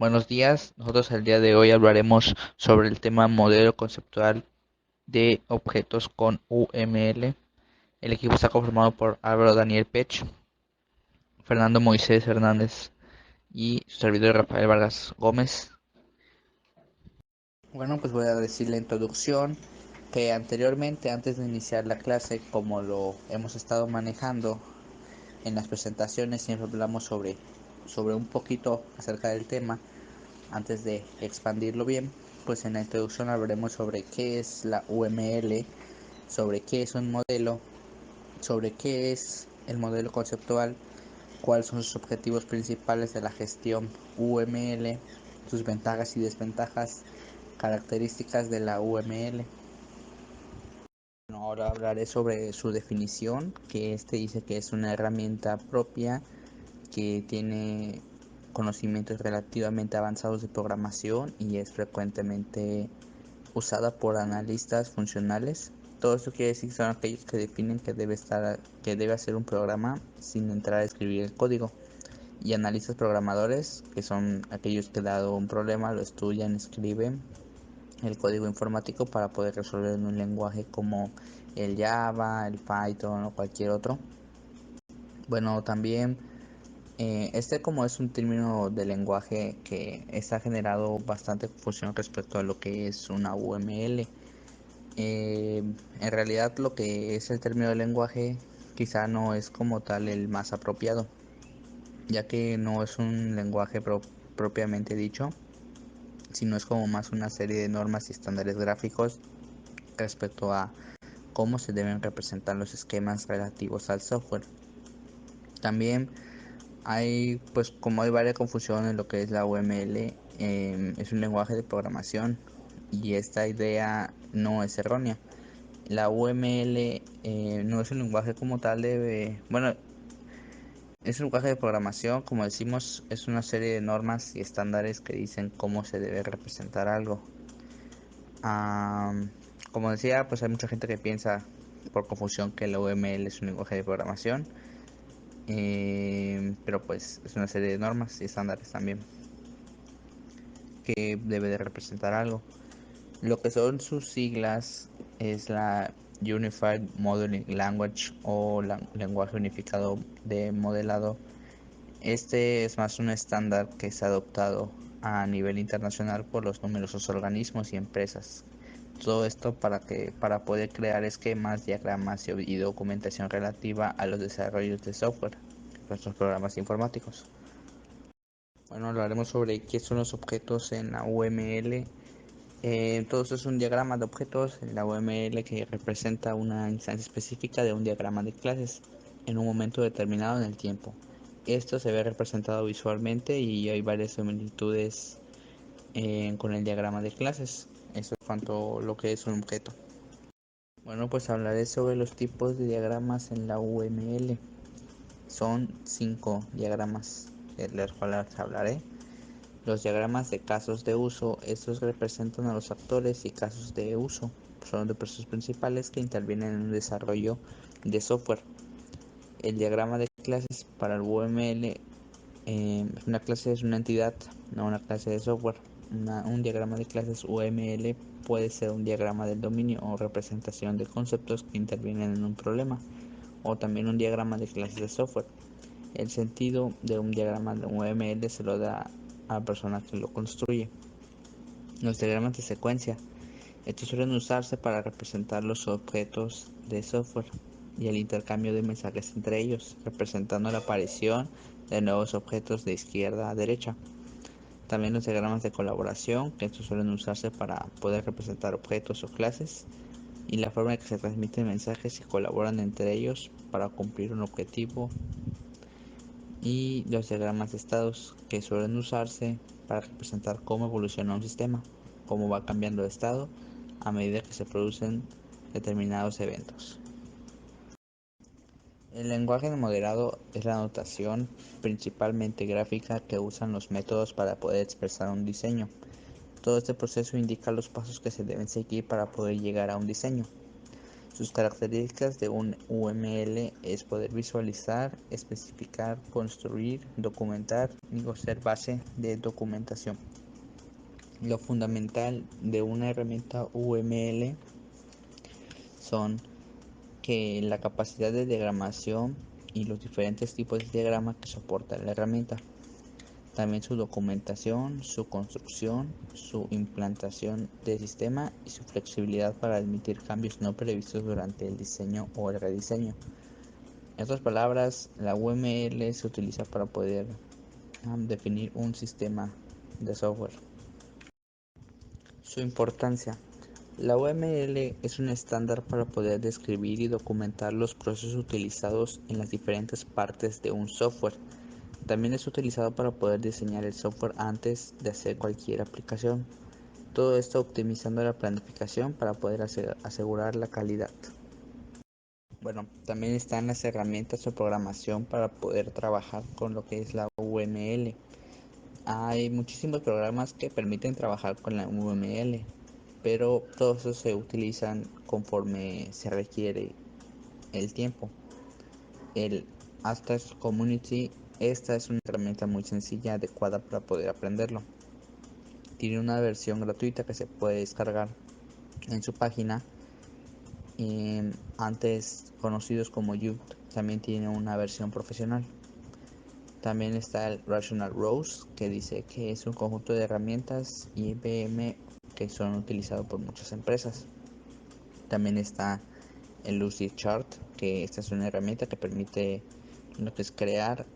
Buenos días, nosotros el día de hoy hablaremos sobre el tema modelo conceptual de objetos con UML. El equipo está conformado por Álvaro Daniel Pech, Fernando Moisés Hernández y su servidor Rafael Vargas Gómez. Bueno, pues voy a decir la introducción que anteriormente, antes de iniciar la clase, como lo hemos estado manejando en las presentaciones, siempre hablamos sobre un poquito acerca del tema. Antes de expandirlo bien, pues en la introducción hablaremos sobre qué es la UML, sobre qué es un modelo, sobre qué es el modelo conceptual, cuáles son sus objetivos principales de la gestión UML, sus ventajas y desventajas, características de la UML. Bueno, ahora hablaré sobre su definición, que dice que es una herramienta propia que tiene conocimientos relativamente avanzados de programación y es frecuentemente usada por analistas funcionales. Todo esto quiere decir que son aquellos que definen que debe hacer un programa sin entrar a escribir el código. Y analistas programadores, que son aquellos que dado un problema lo estudian, escriben el código informático para poder resolver en un lenguaje como el Java, el Python o cualquier otro. Bueno, también como es un término de lenguaje que está generado bastante confusión respecto a lo que es una UML. En realidad lo que es el término de lenguaje quizá no es como tal el más apropiado, ya que no es un lenguaje propiamente dicho, sino es como más una serie de normas y estándares gráficos respecto a cómo se deben representar los esquemas relativos al software. También pues como hay varias confusión en lo que es la UML, es un lenguaje de programación y esta idea no es errónea. La UML no es un lenguaje como tal bueno, es un lenguaje de programación, como decimos, es una serie de normas y estándares que dicen cómo se debe representar algo. Como decía, pues hay mucha gente que piensa por confusión que la UML es un lenguaje de programación, pero pues es una serie de normas y estándares también que debe de representar algo. Lo que son sus siglas es la Unified Modeling Language o lenguaje unificado de modelado. Este es más un estándar que se ha adoptado a nivel internacional por los numerosos organismos y empresas. Todo esto para poder crear esquemas, diagramas y documentación relativa a los desarrollos de software, nuestros programas informáticos. Bueno, hablaremos sobre qué son los objetos en la UML. Todo esto es un diagrama de objetos en la UML que representa una instancia específica de un diagrama de clases en un momento determinado en el tiempo. Esto se ve representado visualmente y hay varias similitudes con el diagrama de clases. Eso es cuanto lo que es un objeto. Bueno, pues hablaré sobre los tipos de diagramas en la UML. Son 5 diagramas de los cuales hablaré. Los diagramas de casos de uso, estos representan a los actores y casos de uso. Son los procesos principales que intervienen en un desarrollo de software. El diagrama de clases para el UML, una clase es una entidad, no una clase de software. Un diagrama de clases UML puede ser un diagrama del dominio o representación de conceptos que intervienen en un problema, o también un diagrama de clases de software. El sentido de un diagrama de UML se lo da a la persona que lo construye. Los diagramas de secuencia. Estos suelen usarse para representar los objetos de software y el intercambio de mensajes entre ellos, representando la aparición de nuevos objetos de izquierda a derecha. También los diagramas de colaboración, que estos suelen usarse para poder representar objetos o clases y la forma en que se transmiten mensajes y colaboran entre ellos para cumplir un objetivo. Y los diagramas de estados, que suelen usarse para representar cómo evoluciona un sistema, cómo va cambiando de estado a medida que se producen determinados eventos. El lenguaje moderado es la notación principalmente gráfica que usan los métodos para poder expresar un diseño. Todo este proceso indica los pasos que se deben seguir para poder llegar a un diseño. Sus características de un UML es poder visualizar, especificar, construir, documentar y ser base de documentación. Lo fundamental de una herramienta UML son que la capacidad de diagramación y los diferentes tipos de diagrama que soporta la herramienta. También su documentación, su construcción, su implantación de sistema y su flexibilidad para admitir cambios no previstos durante el diseño o el rediseño. En otras palabras, la UML se utiliza para poder definir un sistema de software. Su importancia. La UML es un estándar para poder describir y documentar los procesos utilizados en las diferentes partes de un software. También es utilizado para poder diseñar el software antes de hacer cualquier aplicación. Todo esto optimizando la planificación para poder asegurar la calidad. Bueno, también están las herramientas de programación para poder trabajar con lo que es la UML. Hay muchísimos programas que permiten trabajar con la UML, pero todos esos se utilizan conforme se requiere el tiempo. El Astas Community, esta es una herramienta muy sencilla, adecuada para poder aprenderlo. Tiene una versión gratuita que se puede descargar en su página. Antes conocidos como Qt, también tiene una versión profesional. También está el Rational Rose, que dice que es un conjunto de herramientas IBM que son utilizados por muchas empresas. También está el Lucidchart, que esta es una herramienta que permite lo que es crear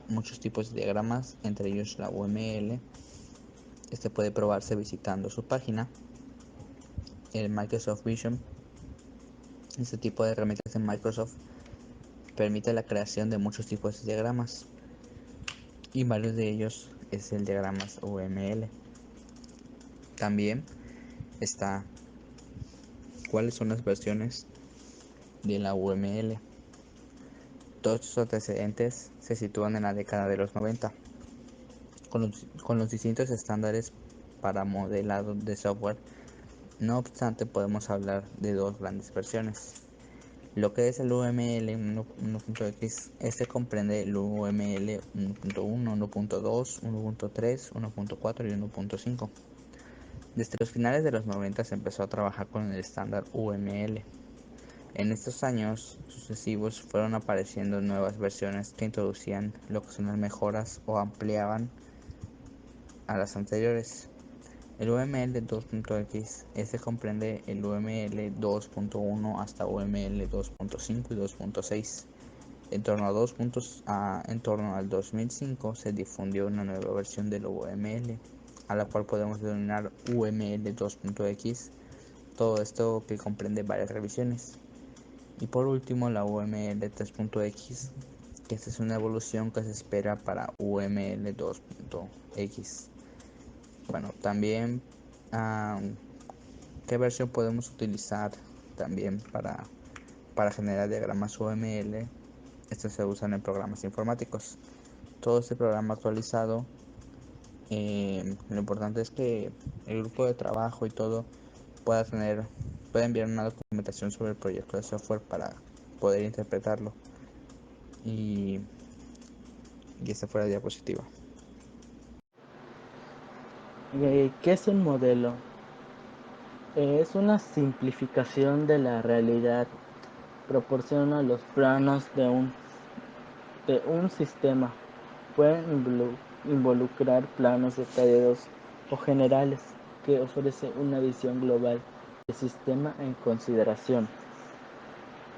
muchos tipos de diagramas, entre ellos la UML. Este puede probarse visitando su página. El Microsoft Vision, este tipo de herramientas de Microsoft permite la creación de muchos tipos de diagramas y varios de ellos es el diagramas UML. También está cuáles son las versiones de la UML. Todos sus antecedentes se sitúan en la década de los 90 con los distintos estándares para modelado de software. No obstante, podemos hablar de dos grandes versiones. Lo que es el UML 1.x, este comprende el UML 1.1, 1.2, 1.3, 1.4 y 1.5. Desde los finales de los 90 se empezó a trabajar con el estándar UML. En estos años sucesivos fueron apareciendo nuevas versiones que introducían lo que son las mejoras o ampliaban a las anteriores. El UML 2.x, este comprende el UML 2.1 hasta UML 2.5 y 2.6. En torno al 2005 se difundió una nueva versión del UML, a la cual podemos denominar UML 2.x, todo esto que comprende varias revisiones. Y por último la UML 3.x, que esta es una evolución que se espera para UML 2.x. Bueno, también ¿qué versión podemos utilizar también para generar diagramas UML? Estos se usan en programas informáticos. Todo este programa actualizado, lo importante es que el grupo de trabajo y todo pueda enviar una documentación sobre el proyecto de software para poder interpretarlo. Y esta fue la diapositiva. ¿Qué es un modelo? Es una simplificación de la realidad. Proporciona los planos de un sistema. Pueden involucrar planos detallados o generales que ofrece una visión global del sistema en consideración.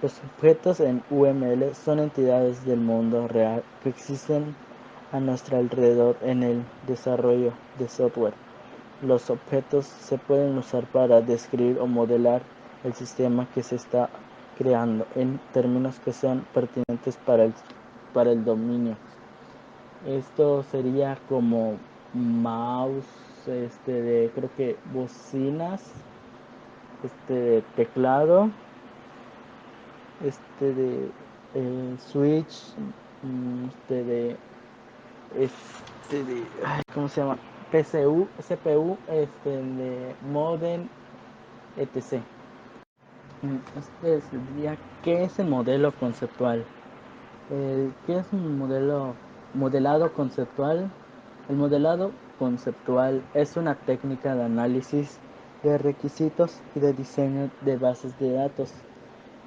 Los objetos en UML son entidades del mundo real que existen a nuestro alrededor en el desarrollo de software. Los objetos se pueden usar para describir o modelar el sistema que se está creando en términos que sean pertinentes para el dominio. Esto sería como mouse, de creo que bocinas, de teclado, de switch, ¿cómo se llama? CPU, de modem, etc. Este sería, ¿qué es el modelo conceptual? ¿Qué es un modelado conceptual? El modelado conceptual es una técnica de análisis de requisitos y de diseño de bases de datos.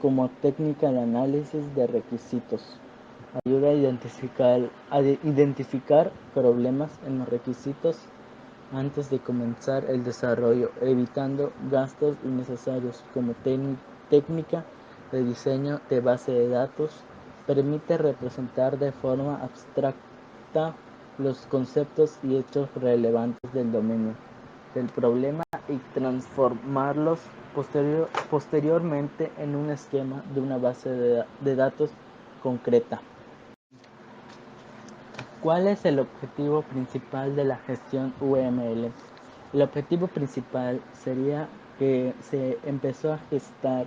Como técnica de análisis de requisitos, ayuda a identificar problemas en los requisitos antes de comenzar el desarrollo, evitando gastos innecesarios. Como técnica de diseño de base de datos, permite representar de forma abstracta los conceptos y hechos relevantes del dominio del problema y transformarlos posteriormente en un esquema de una base de datos concreta. ¿Cuál es el objetivo principal de la gestión UML? El objetivo principal sería que se empezó a gestar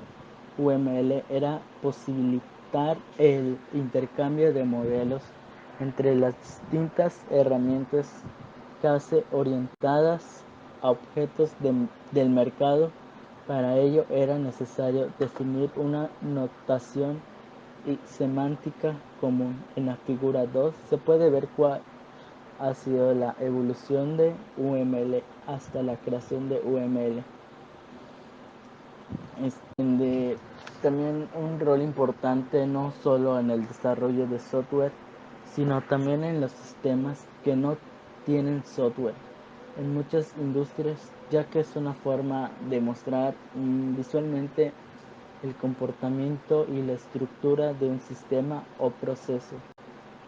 UML era posibilitar el intercambio de modelos entre las distintas herramientas case orientadas a objetos del mercado. Para ello era necesario definir una notación y semántica común. En la figura 2 se puede ver cuál ha sido la evolución de UML hasta la creación de UML. También un rol importante no solo en el desarrollo de software, sino también en los sistemas que no tienen software en muchas industrias, ya que es una forma de mostrar visualmente el comportamiento y la estructura de un sistema o proceso.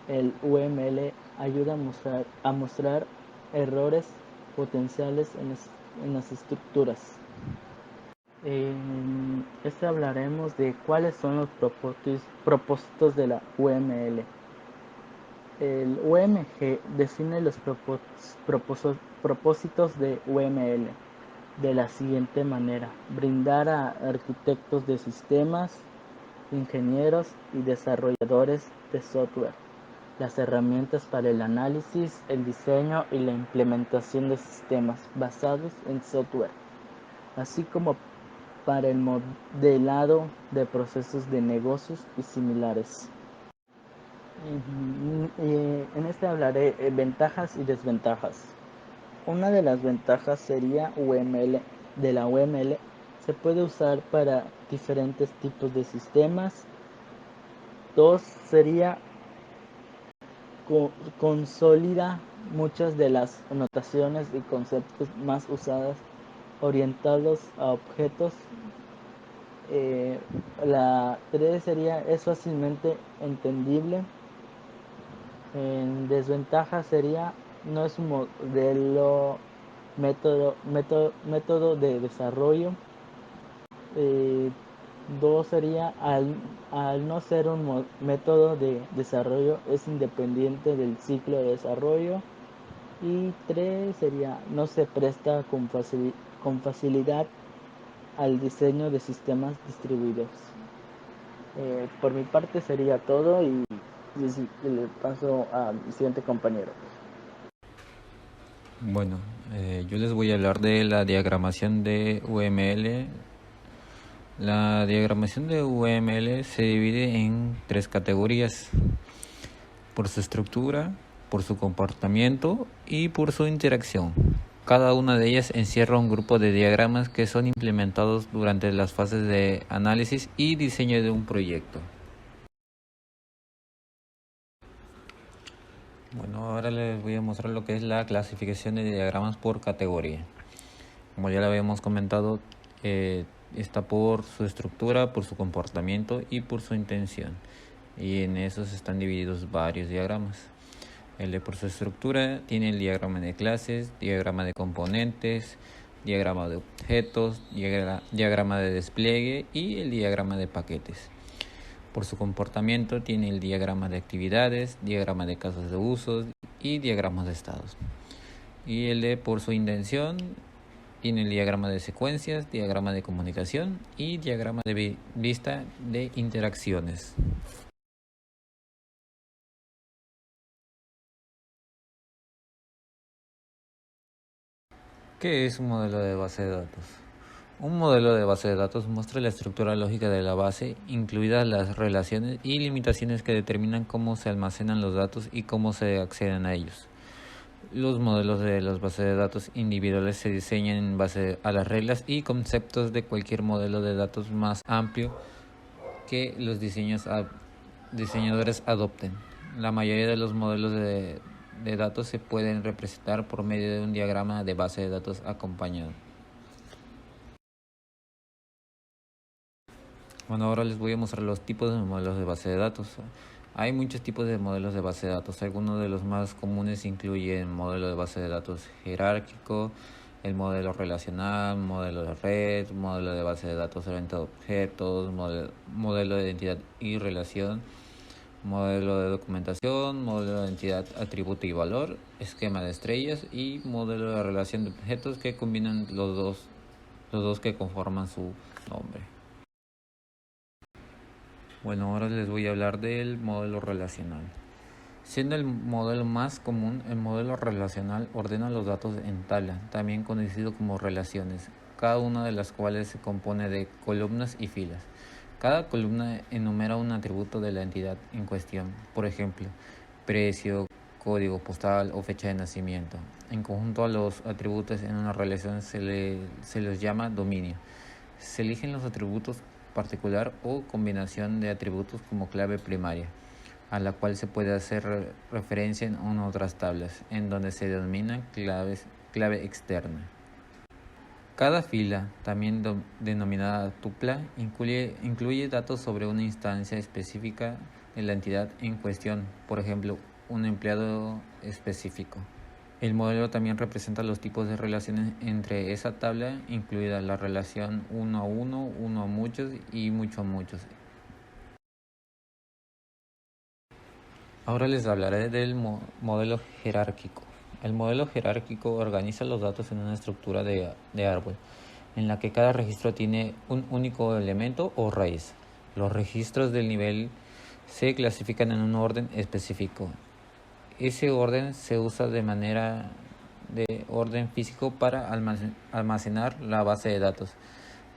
El UML ayuda a mostrar errores potenciales en las estructuras. En hablaremos de cuáles son los propósitos de la UML. El UMG define los propósitos de UML de la siguiente manera: brindar a arquitectos de sistemas, ingenieros y desarrolladores de software las herramientas para el análisis, el diseño y la implementación de sistemas basados en software, así como para el modelado de procesos de negocios y similares. En este hablaré ventajas y desventajas. Una de las ventajas sería de la UML se puede usar para diferentes tipos de sistemas. Dos sería consolida muchas de las notaciones y conceptos más usadas orientados a objetos. La 3 sería es fácilmente entendible. En desventaja sería no es un método de desarrollo. 2 sería al no ser un método de desarrollo es independiente del ciclo de desarrollo. Y 3 sería no se presta con facilidad al diseño de sistemas distribuidos. Por mi parte sería todo y le paso a mi siguiente compañero. Bueno, yo les voy a hablar de la diagramación de UML. La diagramación de UML se divide en 3 categorías: por su estructura, por su comportamiento y por su interacción. Cada una de ellas encierra un grupo de diagramas que son implementados durante las fases de análisis y diseño de un proyecto. Bueno, ahora les voy a mostrar lo que es la clasificación de diagramas por categoría. Como ya lo habíamos comentado, está por su estructura, por su comportamiento y por su intención. Y en esos están divididos varios diagramas. El de por su estructura tiene el diagrama de clases, diagrama de componentes, diagrama de objetos, diagrama de despliegue y el diagrama de paquetes. Por su comportamiento tiene el diagrama de actividades, diagrama de casos de usos y diagramas de estados. Y el de por su intención tiene el diagrama de secuencias, diagrama de comunicación y diagrama de lista de interacciones. ¿Qué es un modelo de base de datos? Un modelo de base de datos muestra la estructura lógica de la base, incluidas las relaciones y limitaciones que determinan cómo se almacenan los datos y cómo se acceden a ellos. Los modelos de las bases de datos individuales se diseñan en base a las reglas y conceptos de cualquier modelo de datos más amplio que los diseñadores adopten. La mayoría de los modelos de datos se pueden representar por medio de un diagrama de base de datos acompañado. Bueno, ahora les voy a mostrar los tipos de modelos de base de datos. Hay muchos tipos de modelos de base de datos. Algunos de los más comunes incluyen modelo de base de datos jerárquico, el modelo relacional, modelo de red, modelo de base de datos orientado a objetos, modelo de identidad y relación, modelo de documentación, modelo de identidad, atributo y valor, esquema de estrellas y modelo de relación de objetos que combinan los dos que conforman su nombre. Bueno, ahora les voy a hablar del modelo relacional. Siendo el modelo más común, el modelo relacional ordena los datos en tabla, también conocido como relaciones, cada una de las cuales se compone de columnas y filas. Cada columna enumera un atributo de la entidad en cuestión, por ejemplo, precio, código postal o fecha de nacimiento. En conjunto a los atributos en una relación se les llama dominio. Se eligen los atributos particular o combinación de atributos como clave primaria, a la cual se puede hacer referencia en otras tablas, en donde se denomina clave externa. Cada fila, también denominada tupla, incluye datos sobre una instancia específica de la entidad en cuestión, por ejemplo, un empleado específico. El modelo también representa los tipos de relaciones entre esa tabla, incluida la relación uno a uno, uno a muchos y mucho a muchos. Ahora les hablaré del modelo jerárquico. El modelo jerárquico organiza los datos en una estructura de árbol, en la que cada registro tiene un único elemento o raíz. Los registros del nivel se clasifican en un orden específico. Ese orden se usa de manera de orden físico para almacenar la base de datos.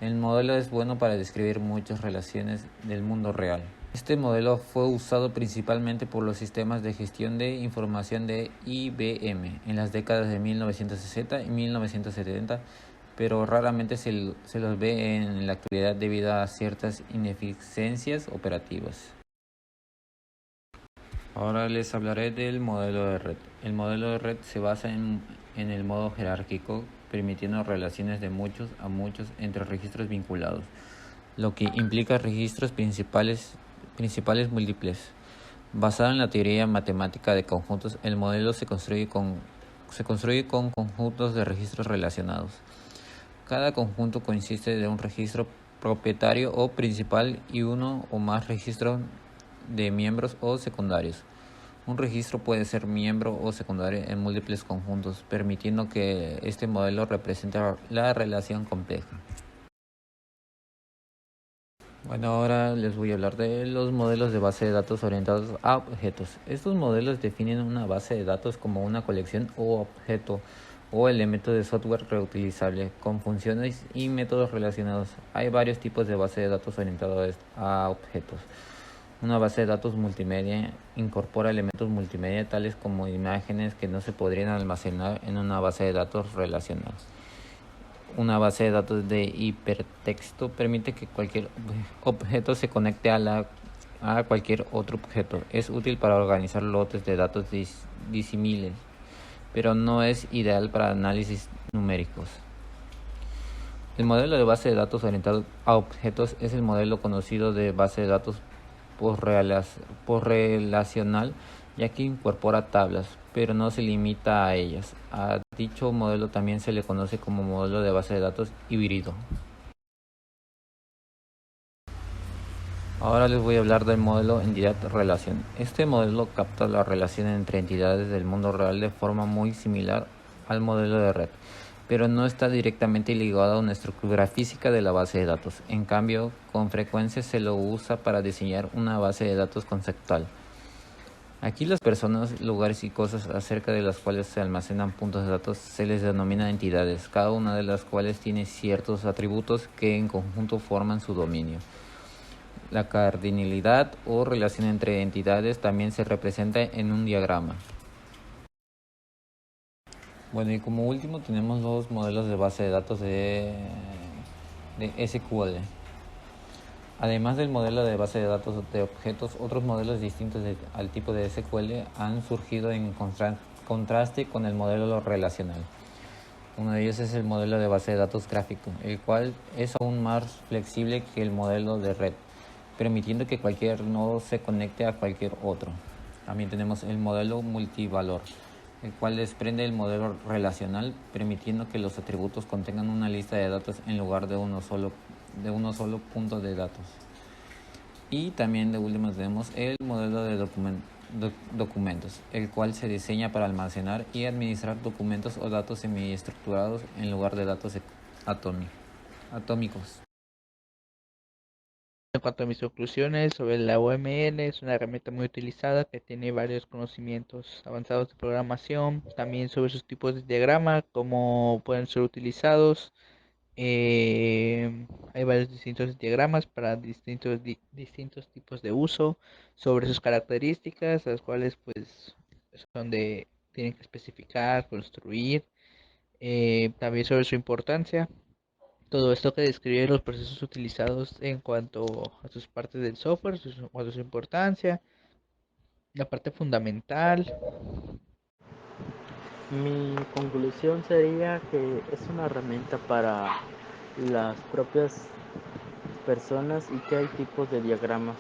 El modelo es bueno para describir muchas relaciones del mundo real. Este modelo fue usado principalmente por los sistemas de gestión de información de IBM en las décadas de 1960 y 1970, pero raramente se los ve en la actualidad debido a ciertas ineficiencias operativas. Ahora les hablaré del modelo de red. El modelo de red se basa en el modo jerárquico, permitiendo relaciones de muchos a muchos entre registros vinculados, lo que implica registros principales múltiples. Basado en la teoría matemática de conjuntos, el modelo se construye con conjuntos de registros relacionados. Cada conjunto consiste de un registro propietario o principal y uno o más registros de miembros o secundarios. Un registro puede ser miembro o secundario en múltiples conjuntos, permitiendo que este modelo represente la relación compleja. Bueno, ahora les voy a hablar de los modelos de base de datos orientados a objetos. Estos modelos definen una base de datos como una colección o objeto o elemento de software reutilizable con funciones y métodos relacionados. Hay varios tipos de base de datos orientados a objetos. Una base de datos multimedia incorpora elementos multimedia tales como imágenes que no se podrían almacenar en una base de datos relacional. Una base de datos de hipertexto permite que cualquier objeto se conecte a cualquier otro objeto. Es útil para organizar lotes de datos disímiles, pero no es ideal para análisis numéricos. El modelo de base de datos orientado a objetos es el modelo conocido de base de datos por relacional, ya que incorpora tablas, pero no se limita a ellas. A dicho modelo también se le conoce como modelo de base de datos híbrido. Ahora les voy a hablar del modelo entidad-relación. Este modelo capta la relación entre entidades del mundo real de forma muy similar al modelo de red, pero no está directamente ligado a una estructura física de la base de datos. En cambio, con frecuencia se lo usa para diseñar una base de datos conceptual. Aquí las personas, lugares y cosas acerca de las cuales se almacenan puntos de datos se les denomina entidades, cada una de las cuales tiene ciertos atributos que en conjunto forman su dominio. La cardinalidad o relación entre entidades también se representa en un diagrama. Bueno, y como último tenemos los modelos de base de datos de SQL. Además del modelo de base de datos de objetos, otros modelos distintos al tipo de SQL han surgido en contraste con el modelo relacional. Uno de ellos es el modelo de base de datos gráfico, el cual es aún más flexible que el modelo de red, permitiendo que cualquier nodo se conecte a cualquier otro. También tenemos el modelo multivalor, el cual desprende el modelo relacional, permitiendo que los atributos contengan una lista de datos en lugar de uno solo punto de datos. Y también de último tenemos el modelo de documentos, el cual se diseña para almacenar y administrar documentos o datos semiestructurados en lugar de datos atómicos. En cuanto a mis conclusiones sobre la UML, es una herramienta muy utilizada que tiene varios conocimientos avanzados de programación, también sobre sus tipos de diagrama, cómo pueden ser utilizados. Hay varios distintos diagramas para distintos tipos de uso, sobre sus características, las cuales pues son tienen que especificar, construir, también sobre su importancia. Todo esto que describe los procesos utilizados en cuanto a sus partes del software, cuanto a su importancia, la parte fundamental. Mi conclusión sería que es una herramienta para las propias personas y que hay tipos de diagramas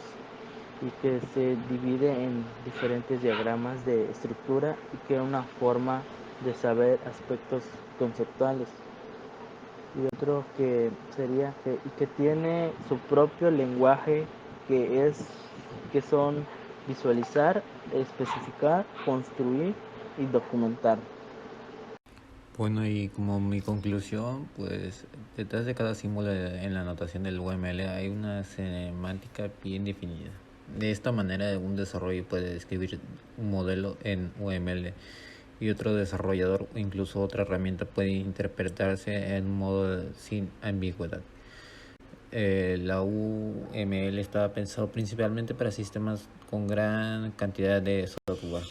y que se divide en diferentes diagramas de estructura y que es una forma de saber aspectos conceptuales. Y otro que sería que tiene su propio lenguaje que son visualizar, especificar, construir y documentar. Bueno, y como mi conclusión, pues detrás de cada símbolo en la notación del UML hay una semántica bien definida. De esta manera, un desarrollo puede describir un modelo en UML y otro desarrollador o incluso otra herramienta puede interpretarse en un modo sin ambigüedad. La UML estaba pensado principalmente para sistemas con gran cantidad de software.